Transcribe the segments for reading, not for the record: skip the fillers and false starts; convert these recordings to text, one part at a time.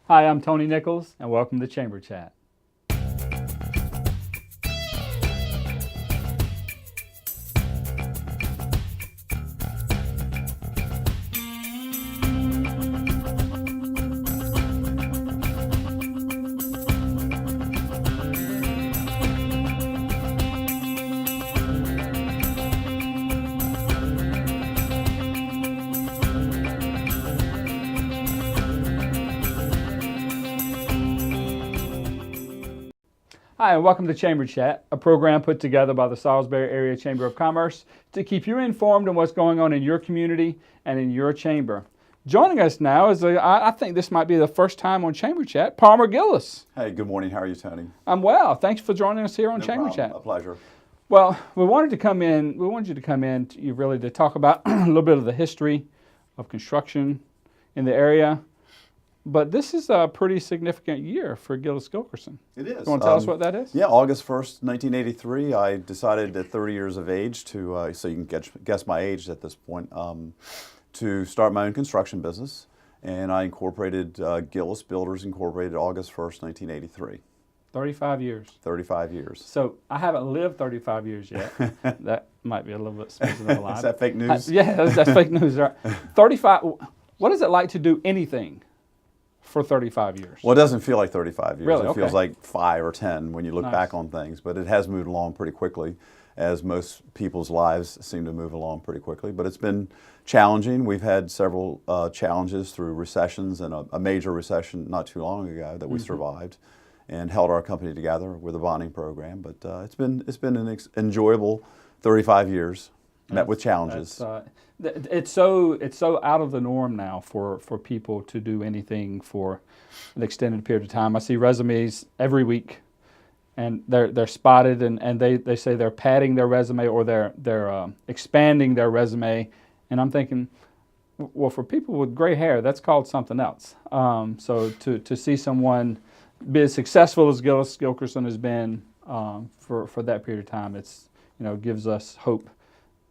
Hi, I'm Tony Nichols, and welcome to Chamber Chat. Hi, and welcome to Chamber Chat, a program put together by the Salisbury Area Chamber of Commerce to keep you informed on what's going on in your community and in your chamber. Joining us now is, I think this might be the first time on Chamber Chat, Palmer Gillis. Hey, good morning. How are you, Tony? I'm well. Thanks for joining us here on No Chamber problem. Chat. A pleasure. Well, we wanted you to come in to talk about a little bit of the history of construction in the area. But this is a pretty significant year for Gillis Gilkerson. It is. You want to tell us what that is? Yeah, August 1st, 1983, I decided at 30 years of age to, so you can guess my age at this point, to start my own construction business. And I incorporated Gillis Builders Incorporated August 1st, 1983. 35 years. 35 years. So I haven't lived 35 years yet. That might be a little bit smooth of a lie. Is that fake news? Yeah, that's fake news. Right? 35. What is it like to do anything for 35 years? Well, it doesn't feel like 35 years. Really? It Okay. feels like 5 or 10 when you look Nice. back on things. But it has moved along pretty quickly, as most people's lives seem to move along pretty quickly. But it's been challenging. We've had several challenges through recessions, and a major recession not too long ago that we survived and held our company together with a bonding program. But it's been an enjoyable 35 years, met with challenges. It's so out of the norm now for people to do anything for an extended period of time. I see resumes every week, and they're spotted, and they say they're padding their resume or they're expanding their resume, and I'm thinking, well, for people with gray hair, that's called something else. So to see someone be as successful as Gillis Gilkerson has been for that period of time, it's gives us hope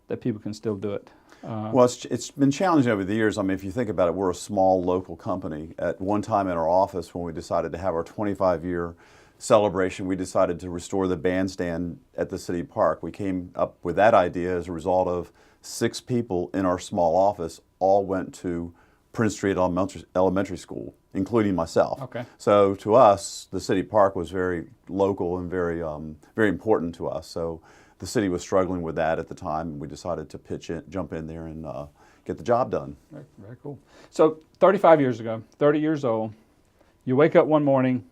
that people can still do it. Well, it's been challenging over the years. I mean, if you think about it, we're a small local company. At one time in our office, when we decided to have our 25-year celebration, we decided to restore the bandstand at the city park. We came up with that idea as a result of 6 people in our small office all went to Prince Street Elementary School, including myself. Okay. So to us, the city park was very local and very important to us. So the city was struggling with that at the time, and we decided to jump in there and get the job done. Very, very cool. So 35 years ago, 30 years old, you wake up one morning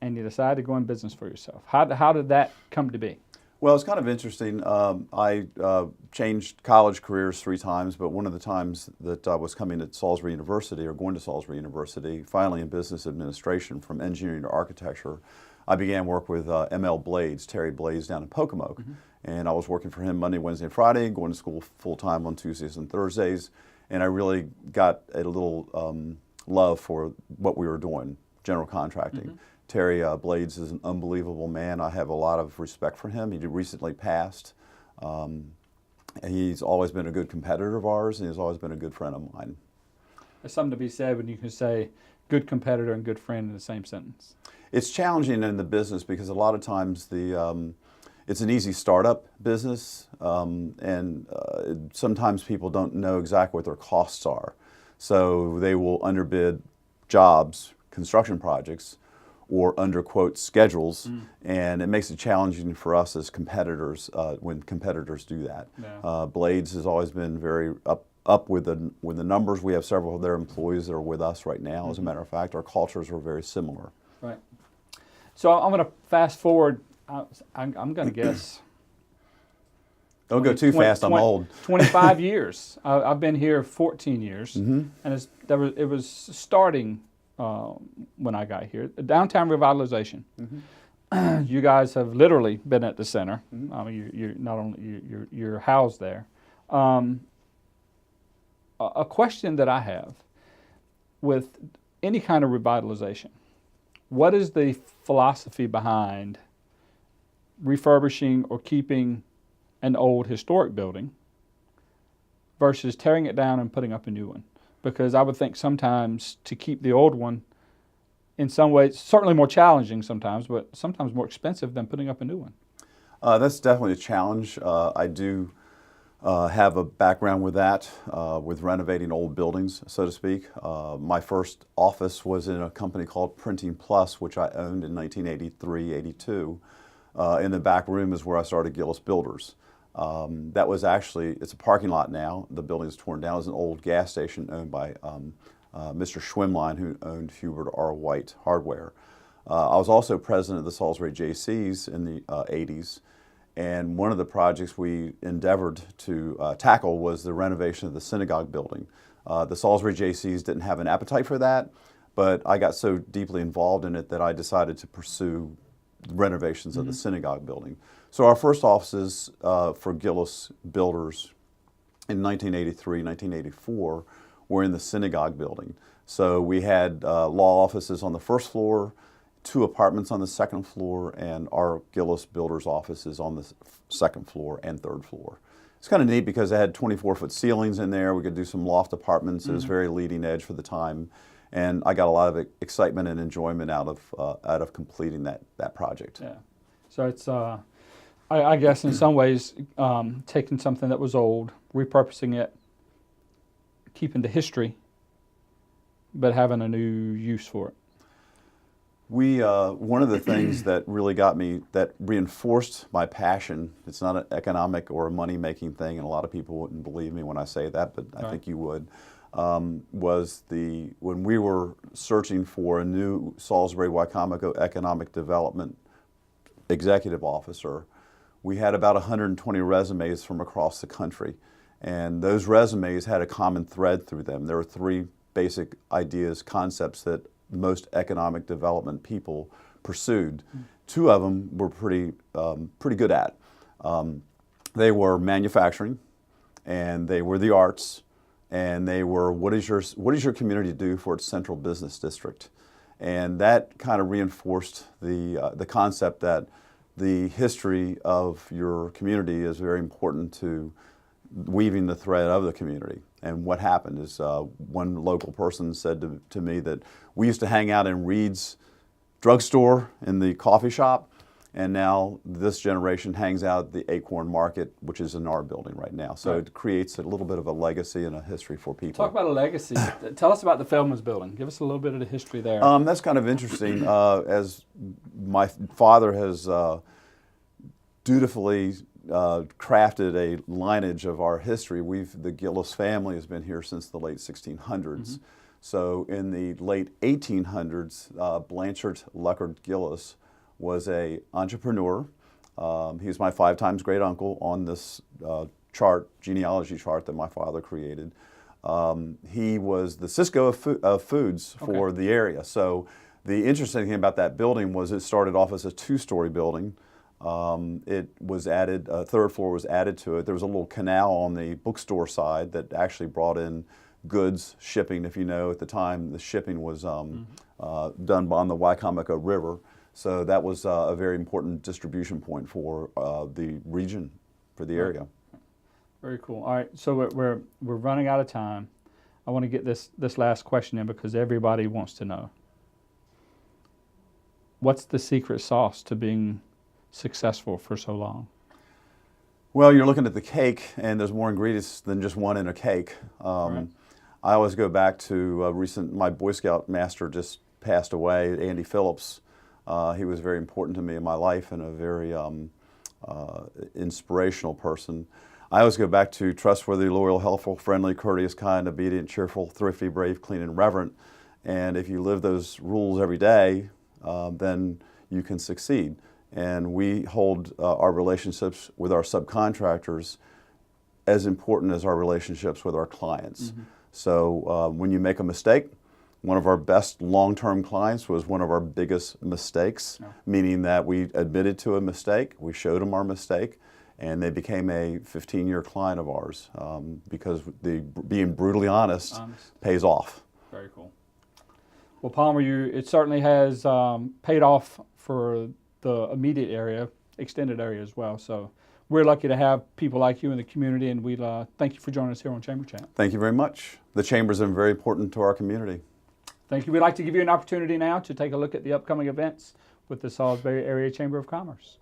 and you decide to go in business for yourself. How did that come to be? Well, it's kind of interesting. I changed college careers 3 times, but one of the times that I was coming to Salisbury University, or going to Salisbury University, finally in business administration from engineering to architecture, I began work with M.L. Blades, Terry Blades down in Wicomico. And I was working for him Monday, Wednesday, and Friday, going to school full-time on Tuesdays and Thursdays. And I really got a little love for what we were doing, general contracting. Terry Blades is an unbelievable man. I have a lot of respect for him. He recently passed. He's always been a good competitor of ours, and he's always been a good friend of mine. There's something to be said when you can say good competitor and good friend in the same sentence. It's challenging in the business because a lot of times it's an easy startup business, and sometimes people don't know exactly what their costs are. So they will underbid jobs, construction projects, or underquote schedules, and it makes it challenging for us as competitors when competitors do that. Yeah. Blades has always been very up with the numbers. We have several of their employees that are with us right now. As a matter of fact, our cultures are very similar. Right. So I'm going to fast forward. I'm going to guess. Don't go too fast. I'm old. 25 years. I've been here 14 years, and it was starting when I got here. Downtown revitalization. You guys have literally been at the center. I mean, you're not only you're housed there. A question that I have with any kind of revitalization, what is the philosophy behind refurbishing or keeping an old historic building versus tearing it down and putting up a new one? Because I would think sometimes to keep the old one, in some ways, certainly more challenging sometimes, but sometimes more expensive than putting up a new one. That's definitely a challenge. I do have a background with that, with renovating old buildings, so to speak. My first office was in a company called Printing Plus, which I owned in 1983, 82. In the back room is where I started Gillis Builders. That was actually, it's a parking lot now. The building is torn down. It was an old gas station owned by Mr. Schwimline, who owned Hubert R. White Hardware. I was also president of the Salisbury JCs in the 80s, and one of the projects we endeavored to tackle was the renovation of the synagogue building. The Salisbury JCs didn't have an appetite for that, but I got so deeply involved in it that I decided to pursue renovations of the synagogue building. So our first offices for Gillis Builders in 1983, 1984 were in the synagogue building. So we had law offices on the first floor, 2 apartments on the second floor, and our Gillis Builders offices on the second floor and third floor. It's kind of neat because it had 24-foot ceilings in there. We could do some loft apartments. It was very leading edge for the time. And I got a lot of excitement and enjoyment out of completing that project. Yeah. So it's, I guess in some ways, taking something that was old, repurposing it, keeping the history, but having a new use for it. One of the things that really got me, that reinforced my passion, it's not an economic or a money-making thing, and a lot of people wouldn't believe me when I say that, but I think you would, was when we were searching for a new Salisbury Wicomico economic development executive officer, we had about 120 resumes from across the country. And those resumes had a common thread through them. There were 3 basic ideas, concepts that most economic development people pursued. 2 of them were pretty good at. They were manufacturing, and they were the arts, and they were what is your community do for its central business district, and that kind of reinforced the concept that the history of your community is very important to weaving the thread of the community. And what happened is one local person said to me that we used to hang out in Reed's drugstore in the coffee shop, and now this generation hangs out at the Acorn Market, which is in our building right now. So It creates a little bit of a legacy and a history for people. Talk about a legacy. Tell us about the Feldman's building. Give us a little bit of the history there. That's kind of interesting. As my father has dutifully crafted a lineage of our history. The Gillis family has been here since the late 1600s. So in the late 1800s, Blanchard Luckard Gillis was an entrepreneur. He was my 5 times great uncle on this genealogy chart that my father created. He was the Cisco of foods for the area. So the interesting thing about that building was it started off as a 2-story building. It was added, a 3rd floor was added to it. There was a little canal on the bookstore side that actually brought in goods, shipping. If you know, at the time the shipping was done on the Wicomico River. So that was a very important distribution point for the region, for the area. Very cool. All right, so we're running out of time. I want to get this last question in because everybody wants to know. What's the secret sauce to being successful for so long? Well, you're looking at the cake, and there's more ingredients than just one in a cake. Right. I always go back to my Boy Scout master just passed away, Andy Phillips. He was very important to me in my life and a very inspirational person. I always go back to trustworthy, loyal, helpful, friendly, courteous, kind, obedient, cheerful, thrifty, brave, clean, and reverent. And if you live those rules every day, then you can succeed. And we hold our relationships with our subcontractors as important as our relationships with our clients. So when you make a mistake, one of our best long-term clients was one of our biggest mistakes, meaning that we admitted to a mistake, we showed them our mistake, and they became a 15-year client of ours because being brutally honest pays off. Very cool. Well, Palmer, it certainly has paid off for the immediate area, extended area as well. So we're lucky to have people like you in the community, and we thank you for joining us here on Chamber Chat. Thank you very much. The Chamber's been very important to our community. Thank you. We'd like to give you an opportunity now to take a look at the upcoming events with the Salisbury Area Chamber of Commerce.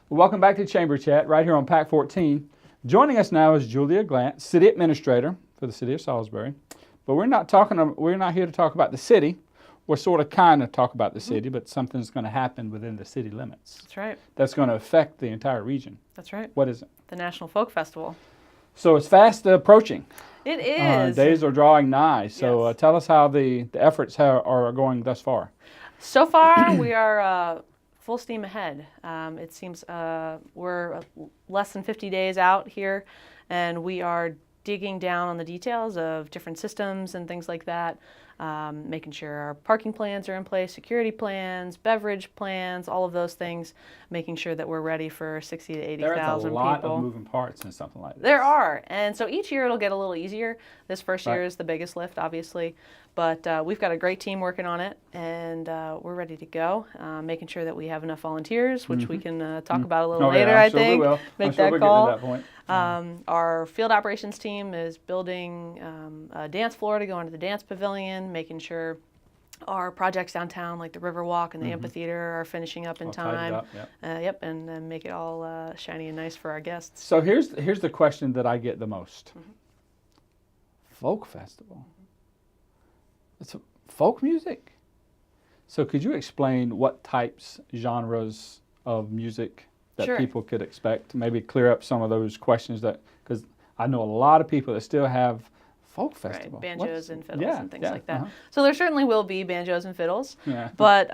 Welcome back to Chamber Chat right here on PAC 14. Joining us now is Julia Glanz, City Administrator for the City of Salisbury. But we're not here to talk about the city. We're sort of kind of talk about the city, but something's going to happen within the city limits. That's right. That's going to affect the entire region. That's right. What is it? The National Folk Festival. So it's fast approaching. It is. Days are drawing nigh. So Yes. tell us how the efforts are going thus far. So far, we are full steam ahead. It seems we're less than 50 days out here, and we are digging down on the details of different systems and things like that, making sure our parking plans are in place, security plans, beverage plans, all of those things, making sure that we're ready for 60 to 80,000 people. There's a lot of moving parts in something like this. There are, and so each year it'll get a little easier. This first year Right. is the biggest lift, obviously, but we've got a great team working on it, and we're ready to go, making sure that we have enough volunteers, which we can talk about a little later, yeah, I sure think. We will. Make I'm sure that we're call. getting to that point. Our field operations team is building a dance floor to go into the dance pavilion, making sure our projects downtown, like the Riverwalk and the amphitheater, are finishing up in All tidied time. up, yep. And then make it all shiny and nice for our guests. So here's the question that I get the most. Folk festival. It's folk music. So could you explain what types, genres of music that Sure. people could expect? Maybe clear up some of those questions because I know a lot of people that still have folk festival. Right, banjos and fiddles Yeah, and things yeah, like that. uh-huh. So there certainly will be banjos and fiddles, Yeah. but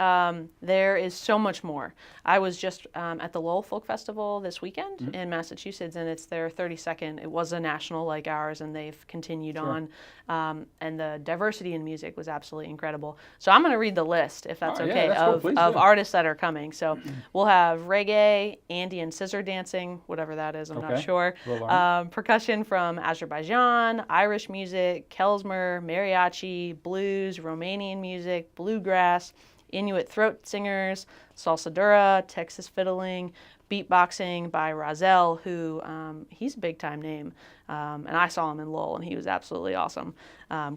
there is so much more. I was just at the Lowell Folk Festival this weekend in Massachusetts, and it's their 32nd. It was a national like ours, and they've continued on. And the diversity in music was absolutely incredible. So I'm going to read the list, if that's Oh, yeah, okay, that's cool. Please of do. artists that are coming. So we'll have reggae, Andean scissor dancing, whatever that is, I'm not Okay. sure. We'll learn. Percussion from Azerbaijan, Irish music, Kelsmer, mariachi, blues, Romanian music, bluegrass, Inuit throat singers, salsa dura, Texas fiddling, beatboxing by Razel, who he's a big time name. And I saw him in Lowell, and he was absolutely awesome.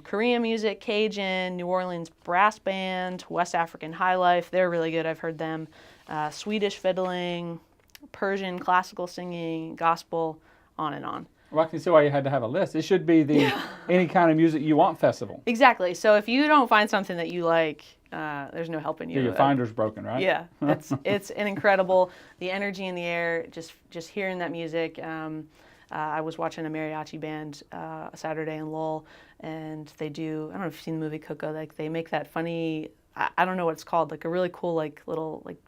Korean music, Cajun, New Orleans brass band, West African high life, they're really good, I've heard them. Swedish fiddling, Persian classical singing, gospel, on and on. Well, I can see why you had to have a list. It should be the any kind of music you want festival. Exactly. So if you don't find something that you like, there's no helping you. Your finder's broken, right? Yeah, it's an incredible, the energy in the air, just hearing that music. I was watching a mariachi band Saturday in Lowell, and they do, I don't know if you've seen the movie Coco, like they make that funny, I don't know what it's called, like a really cool like little like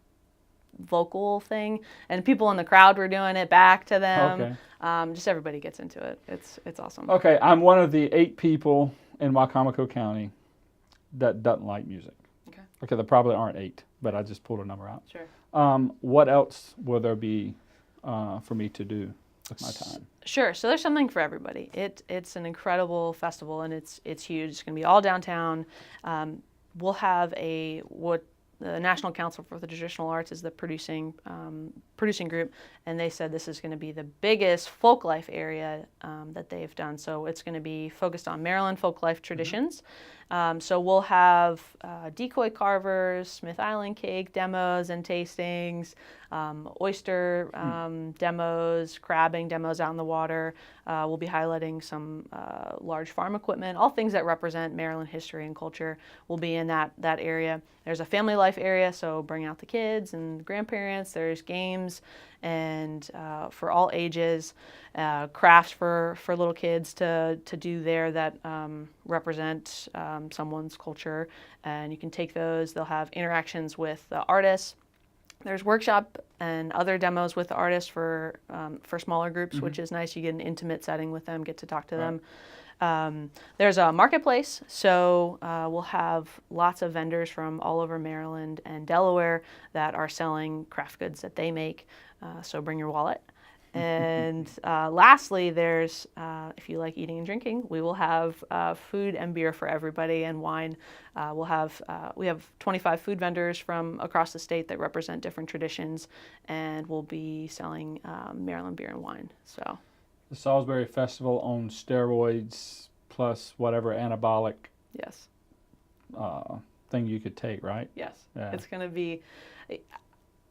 vocal thing, and people in the crowd were doing it back to them. Okay. Just everybody gets into it. It's awesome. Okay, I'm one of the 8 people in Wicomico County that doesn't like music. Okay, there probably aren't 8, but I just pulled a number out. Sure. What else will there be for me to do with my time? Sure. So there's something for everybody. It's an incredible festival, and it's huge. It's going to be all downtown. We'll have what the National Council for the Traditional Arts is the producing group, and they said this is going to be the biggest folk life area that they've done. So it's going to be focused on Maryland folk life traditions. So we'll have decoy carvers, Smith Island cake demos and tastings, oyster demos, crabbing demos out in the water. We'll be highlighting some large farm equipment, all things that represent Maryland history and culture will be in that area. There's a family life area, so bring out the kids and grandparents. There's games and for all ages, crafts for little kids to do there that represent someone's culture, and you can take those. They'll have interactions with the artists There's workshop and other demos with the artists for smaller groups, which is nice. You get an intimate setting with them, get to talk to them. There's a marketplace, so we'll have lots of vendors from all over Maryland and Delaware that are selling craft goods that they make, so bring your wallet. And lastly, there's, if you like eating and drinking, we will have food and beer for everybody and wine. We have 25 food vendors from across the state that represent different traditions, and we'll be selling Maryland beer and wine. So. The Salisbury Festival on steroids plus whatever anabolic Yes. Thing you could take, right? Yes. Yeah. It's going to be,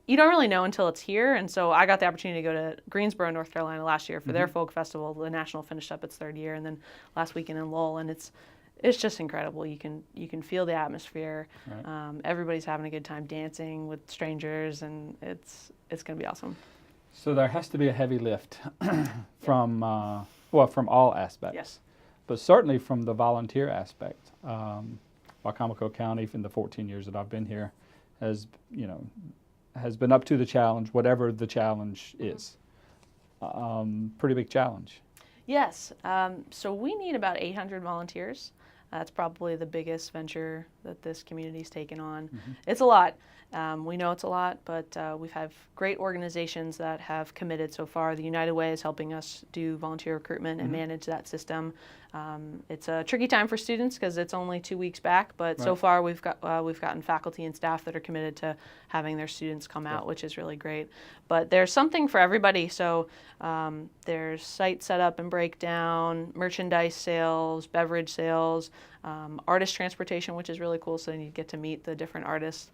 you don't really know until it's here. And so I got the opportunity to go to Greensboro, North Carolina last year for their folk festival. The National finished up its third year, and then last weekend in Lowell. And it's just incredible. You can feel the atmosphere. Right. Everybody's having a good time dancing with strangers, and it's going to be awesome. So there has to be a heavy lift from all aspects. Yes. But certainly from the volunteer aspect. Wicomico County, in the 14 years that I've been here, has been up to the challenge, whatever the challenge is. Pretty big challenge. Yes. So we need about 800 volunteers. That's probably the biggest venture that this community's taken on. It's a lot. We know it's a lot, but we've had great organizations that have committed so far. The United Way is helping us do volunteer recruitment and manage that system. It's a tricky time for students because it's only 2 weeks back, but so far we've gotten faculty and staff that are committed to having their students come out, which is really great. But there's something for everybody. So there's site setup and breakdown, merchandise sales, beverage sales, artist transportation, which is really cool. So then you get to meet the different artists.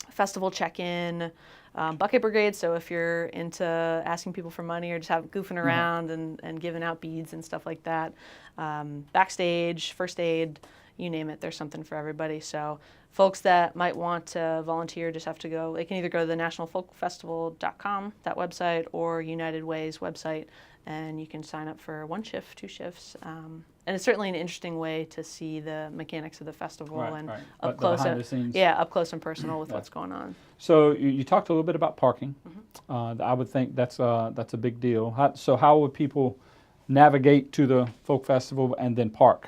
Festival check-in, bucket brigade. So if you're into asking people for money or just goofing around and giving out beads and stuff like that, backstage, first aid, you name it, there's something for everybody. So folks that might want to volunteer just have to go. They can either go to the nationalfolkfestival.com, that website, or United Way's website, and you can sign up for 1 shift, 2 shifts. And it's certainly an interesting way to see the mechanics of the festival up close, up close and personal with what's going on. So you talked a little bit about parking. I would think that's a big deal. How would people navigate to the folk festival and then park?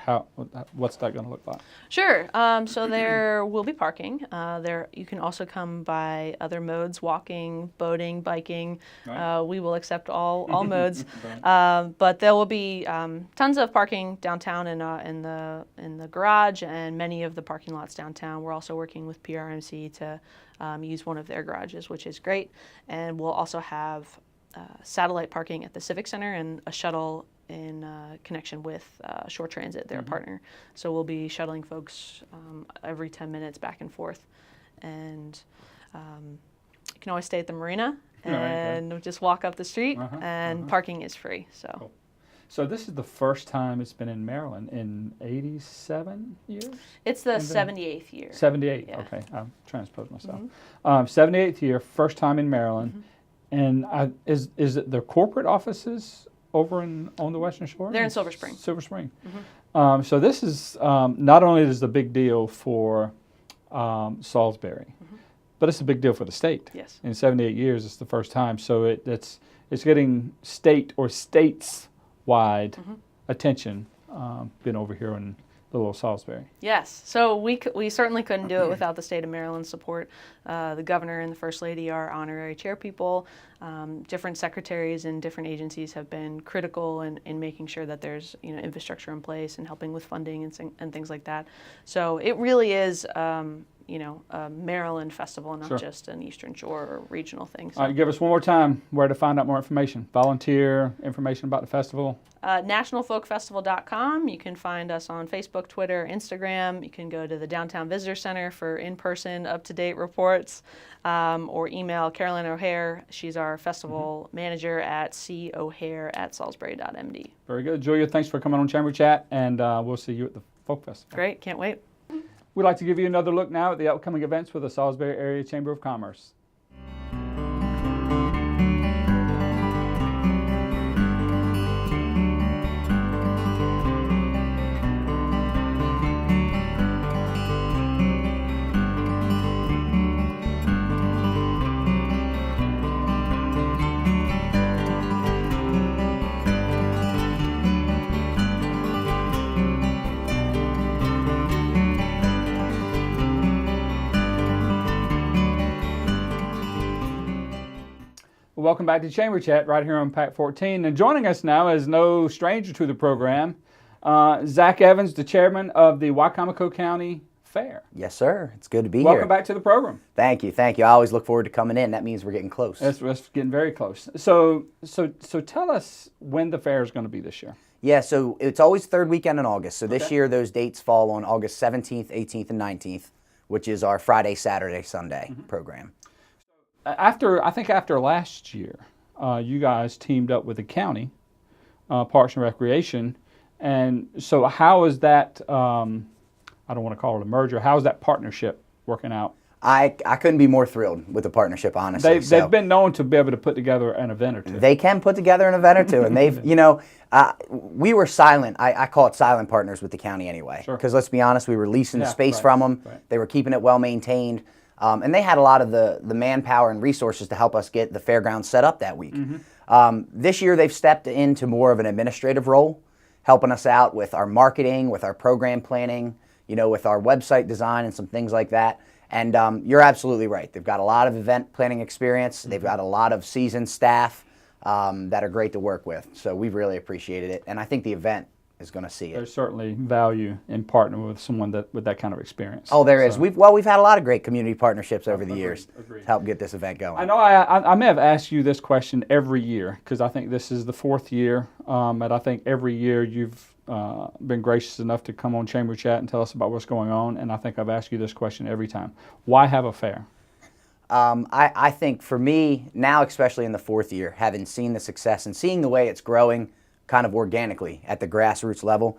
What's that going to look like? Sure. So there will be parking. You can also come by other modes: walking, boating, biking. Right. We will accept all modes. But there will be tons of parking downtown in the garage and many of the parking lots downtown. We're also working with PRMC to use one of their garages, which is great. And we'll also have satellite parking at the Civic Center and a shuttle in connection with Shore Transit, their partner. So we'll be shuttling folks every 10 minutes back and forth. And you can always stay at the marina and just walk up the street, and parking is free. So. Cool. So this is the first time it's been in Maryland in 87 years? It's the 78th year. 78, yeah. Okay. I transposed myself. 78th year, first time in Maryland. And is it the corporate offices over on the Western Shore? They're in Silver Spring. Silver Spring. So this is, not only is it a big deal for Salisbury, but it's a big deal for the state. Yes. In 78 years, it's the first time. So it's getting state or states-wide attention, been over here in little Salisbury. Yes. So we certainly couldn't do it without the state of Maryland's support. The governor and the first lady are honorary chair people. Different secretaries and different agencies have been critical in making sure that there's infrastructure in place and helping with funding and things like that. So it really is a Maryland festival, not just an Eastern Shore or regional thing. So. All right, give us one more time where to find out more information. Volunteer information about the festival. nationalfolkfestival.com. You can find us on Facebook, Twitter, Instagram. You can go to the Downtown Visitor Center for in-person, up-to-date reports, or email Carolyn O'Hare. She's our festival manager at cohare@salisbury.md. Very good. Julia, thanks for coming on Chamber Chat, and we'll see you at the Folk Festival. Great. Can't wait. We'd like to give you another look now at the upcoming events for the Salisbury Area Chamber of Commerce. Well, welcome back to Chamber Chat right here on Pack 14. And joining us now is no stranger to the program, Zach Evans, the chairman of the Wicomico County Fair. Yes, sir. It's good to be here. Welcome back to the program. Thank you. Thank you. I always look forward to coming in. That means we're getting close. It's getting very close. So tell us when the fair is going to be this year. Yeah, so it's always third weekend in August. So this year those dates fall on August 17th, 18th, and 19th, which is our Friday, Saturday, Sunday program. I think after last year, you guys teamed up with the county, Parks and Recreation, and so how is that? I don't want to call it a merger. How is that partnership working out? I couldn't be more thrilled with the partnership, honestly. They've been known to be able to put together an event or two. They can put together an event or two, and they've, we were silent. I call it silent partners with the county anyway. Because let's be honest, we were leasing the space from them. Right. They were keeping it well maintained. And they had a lot of the manpower and resources to help us get the fairground set up that week. This year they've stepped into more of an administrative role, helping us out with our marketing, with our program planning, with our website design and some things like that. And you're absolutely right. They've got a lot of event planning experience. They've got a lot of seasoned staff that are great to work with. So we've really appreciated it. And I think the event is going to see it. There's certainly value in partnering with someone with that kind of experience. Oh, there is. We've had a lot of great community partnerships over the years to help get this event going. I know I may have asked you this question every year because I think this is the fourth year, and I think every year you've been gracious enough to come on Chamber Chat and tell us about what's going on, and I think I've asked you this question every time. Why have a fair? I think for me, now especially in the fourth year, having seen the success and seeing the way it's growing kind of organically at the grassroots level,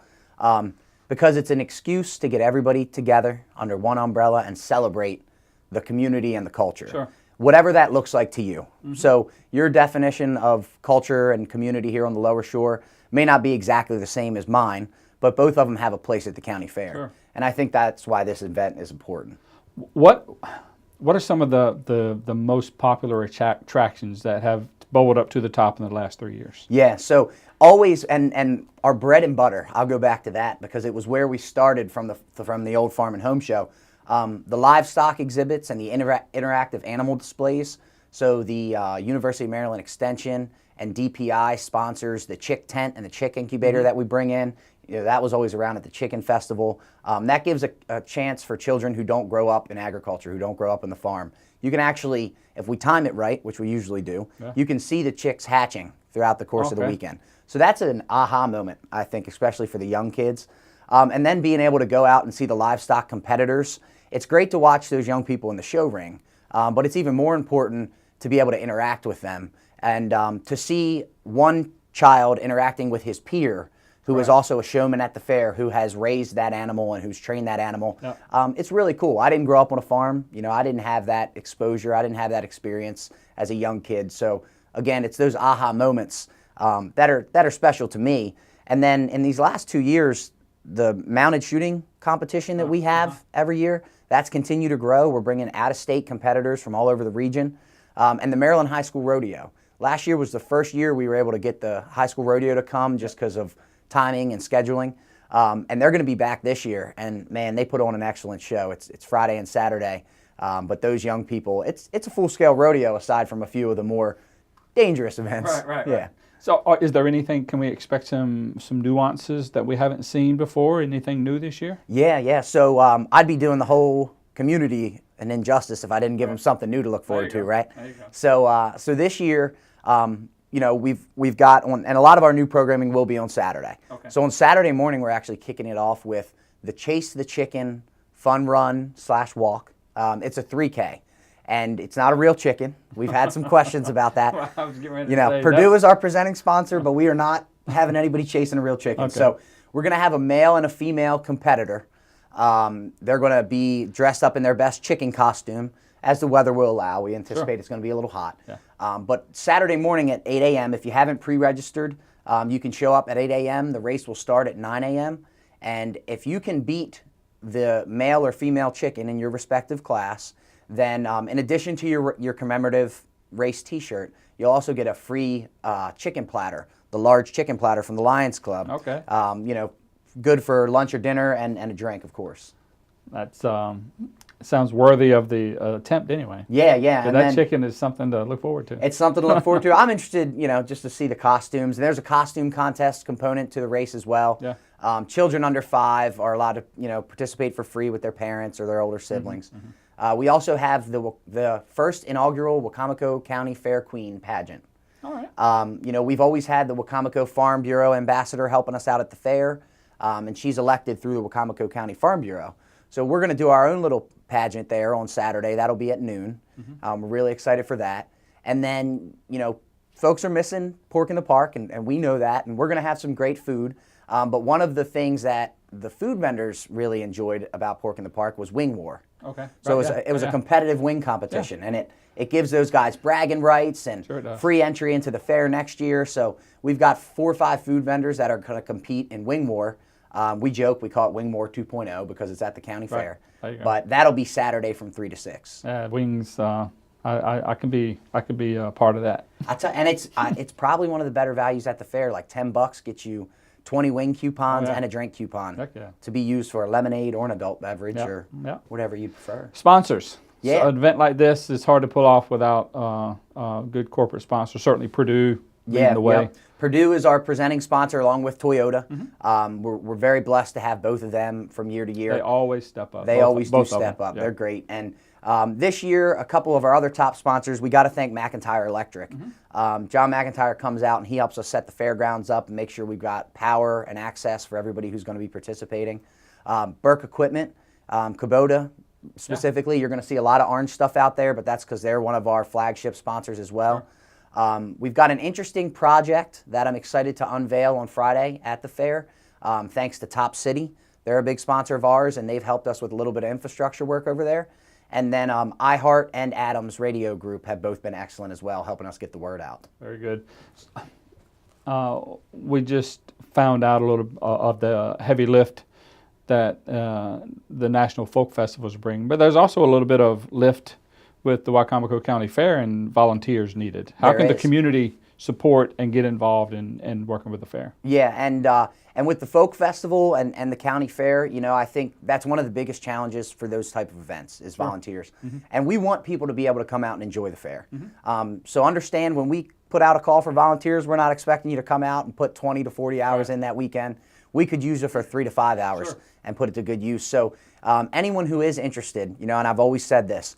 because it's an excuse to get everybody together under one umbrella and celebrate the community and the culture. Sure. Whatever that looks like to you. So your definition of culture and community here on the Lower Shore may not be exactly the same as mine, but both of them have a place at the county fair. Sure. And I think that's why this event is important. What are some of the most popular attractions that have bubbled up to the top in the last 3 years? Yeah, so always, and our bread and butter, I'll go back to that because it was where we started from the old Farm and Home Show. The livestock exhibits and the interactive animal displays. So the University of Maryland Extension and DPI sponsors the chick tent and the chick incubator that we bring in. That was always around at the Chicken Festival. That gives a chance for children who don't grow up in agriculture, who don't grow up in the farm. You can actually, if we time it right, which we usually do, you can see the chicks hatching throughout the course of the weekend. So that's an aha moment, I think, especially for the young kids. And then being able to go out and see the livestock competitors. It's great to watch those young people in the show ring, but it's even more important to be able to interact with them and to see one child interacting with his peer who is also a showman at the fair, who has raised that animal and who's trained that animal. It's really cool. I didn't grow up on a farm. I didn't have that exposure. I didn't have that experience as a young kid. So again, it's those aha moments that are special to me. And then in these last 2 years, the mounted shooting competition that we have every year, that's continued to grow. We're bringing out-of-state competitors from all over the region. And the Maryland High School Rodeo. Last year was the first year we were able to get the high school rodeo to come just because of timing and scheduling. And they're going to be back this year. And man, they put on an excellent show. It's Friday and Saturday. But those young people, it's a full-scale rodeo aside from a few of the more dangerous events. Right. So is there anything, can we expect some nuances that we haven't seen before? Anything new this year? Yeah. So I'd be doing the whole community an injustice if I didn't give them something new to look forward to, right? There you go. So this year, we've got on, and a lot of our new programming will be on Saturday. So on Saturday morning, we're actually kicking it off with the Chase the Chicken Fun Run / Walk. It's a 3K. And it's not a real chicken. We've had some questions about that. Well, I was getting ready to say, Purdue is our presenting sponsor, but we are not having anybody chasing a real chicken. So we're going to have a male and a female competitor. They're going to be dressed up in their best chicken costume, as the weather will allow. We anticipate it's going to be a little hot. But Saturday morning at 8 a.m., if you haven't pre-registered, you can show up at 8 a.m. The race will start at 9 a.m. And if you can beat the male or female chicken in your respective class, then in addition to your commemorative race T-shirt, you'll also get a free chicken platter, the large chicken platter from the Lions Club. Good for lunch or dinner and a drink, of course. That's sounds worthy of the attempt anyway. Yeah, yeah. But And that then chicken is something to look forward to. it's something to look forward to. I'm interested, just to see the costumes. There's a costume contest component to the race as well. Yeah. Children under 5 are allowed to, participate for free with their parents or their older siblings. We also have the first inaugural Wicomico County Fair Queen pageant. All right. We've always had the Wicomico Farm Bureau ambassador helping us out at the fair, and she's elected through the Wicomico County Farm Bureau. So we're going to do our own little pageant there on Saturday. That'll be at noon. We're really excited for that. And then, folks are missing pork in the park, and we know that, and we're going to have some great food. But one of the things that the food vendors really enjoyed about Pork in the Park was Wing War. Okay. So Right, it was a competitive wing competition, and it gives those guys bragging rights and Sure it does. free entry into the fair next year. So we've got 4 or 5 food vendors that are going to compete in Wing War. We joke, we call it Wing War 2.0 because it's at the county fair. There you go. But that'll be Saturday from 3 to 6. Wings. I can be a part of that. And it's probably one of the better values at the fair. Like $10 gets you 20 wing coupons Oh, yeah. and a drink coupon Heck yeah. to be used for a lemonade or an adult beverage Yeah, or yeah. whatever you prefer. Sponsors. Yeah. So an event like this is hard to pull off without good corporate sponsors. Certainly Purdue leading the way. Yep. Purdue is our presenting sponsor along with Toyota. We're very blessed to have both of them from year to year. They always step up. They always do both of step them. up. Yeah. They're great. And this year, a couple of our other top sponsors, we got to thank McIntyre Electric. John McIntyre comes out and he helps us set the fairgrounds up and make sure we've got power and access for everybody who's going to be participating. Burke Equipment, Kubota specifically, you're going to see a lot of orange stuff out there, but that's because they're one of our flagship sponsors as well. We've got an interesting project that I'm excited to unveil on Friday at the fair, thanks to Top City. They're a big sponsor of ours, and they've helped us with a little bit of infrastructure work over there. And then iHeart and Adams Radio Group have both been excellent as well, helping us get the word out. Very good. We just found out a little of the heavy lift that the National Folk Festivals bring, but there's also a little bit of lift with the Wicomico County Fair and volunteers needed. How can the community support and get involved in working with the fair? Yeah, and with the Folk Festival and the County Fair, I think that's one of the biggest challenges for those type of events is volunteers. And we want people to be able to come out and enjoy the fair. So understand when we put out a call for volunteers, we're not expecting you to come out and put 20 to 40 hours in that weekend. We could use it for 3 to 5 hours and put it to good use. So anyone who is interested, and I've always said this,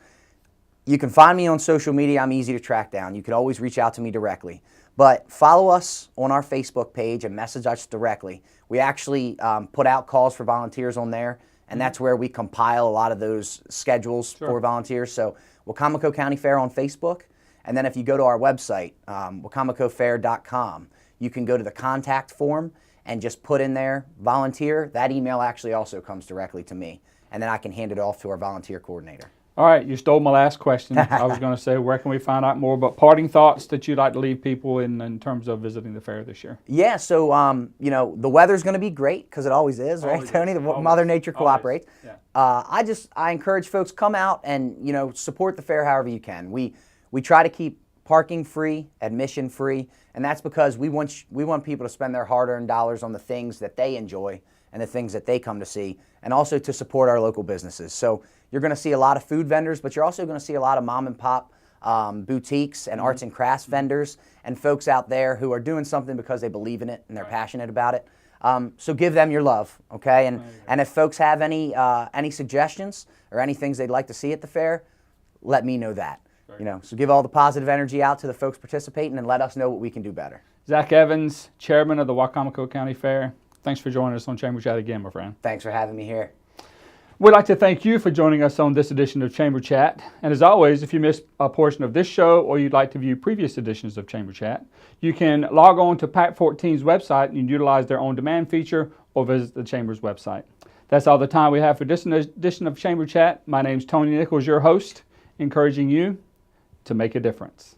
you can find me on social media. I'm easy to track down. You can always reach out to me directly. But follow us on our Facebook page and message us directly. We actually put out calls for volunteers on there, and that's where we compile a lot of those schedules for volunteers. So Wicomico County Fair on Facebook, and then if you go to our website, wicomicofair.com, you can go to the contact form and just put in there volunteer. That email actually also comes directly to me, and then I can hand it off to our volunteer coordinator. All right, you stole my last question. I was going to say, where can we find out more? But parting thoughts that you'd like to leave people in terms of visiting the fair this year? Yeah, so, the weather's going to be great because it always is, right, Tony? Mother Nature cooperates. Yeah. I encourage folks, come out and, support the fair however you can. We try to keep parking free, admission free, and that's because we want people to spend their hard-earned dollars on the things that they enjoy and the things that they come to see, and also to support our local businesses. So you're going to see a lot of food vendors, but you're also going to see a lot of mom and pop boutiques and arts and crafts vendors and folks out there who are doing something because they believe in it and they're passionate about it. So give them your love, okay? And if folks have any suggestions or any things they'd like to see at the fair, let me know that. So give all the positive energy out to the folks participating and let us know what we can do better. Zach Evans, Chairman of the Wicomico County Fair. Thanks for joining us on Chamber Chat again, my friend. Thanks for having me here. We'd like to thank you for joining us on this edition of Chamber Chat. And as always, if you missed a portion of this show or you'd like to view previous editions of Chamber Chat, you can log on to PAC 14's website and utilize their on-demand feature or visit the Chamber's website. That's all the time we have for this edition of Chamber Chat. My name's Tony Nichols, your host, encouraging you to make a difference.